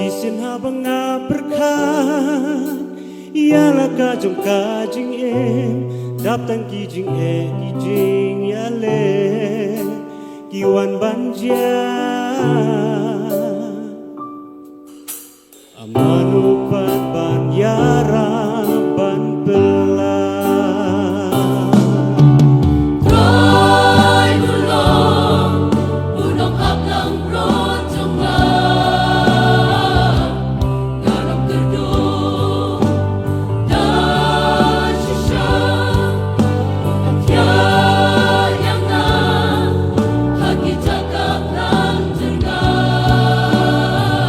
Jisin habang nga berkat ialah kajong kajing em daptang kijing kijing yale kiwan banja amanu pa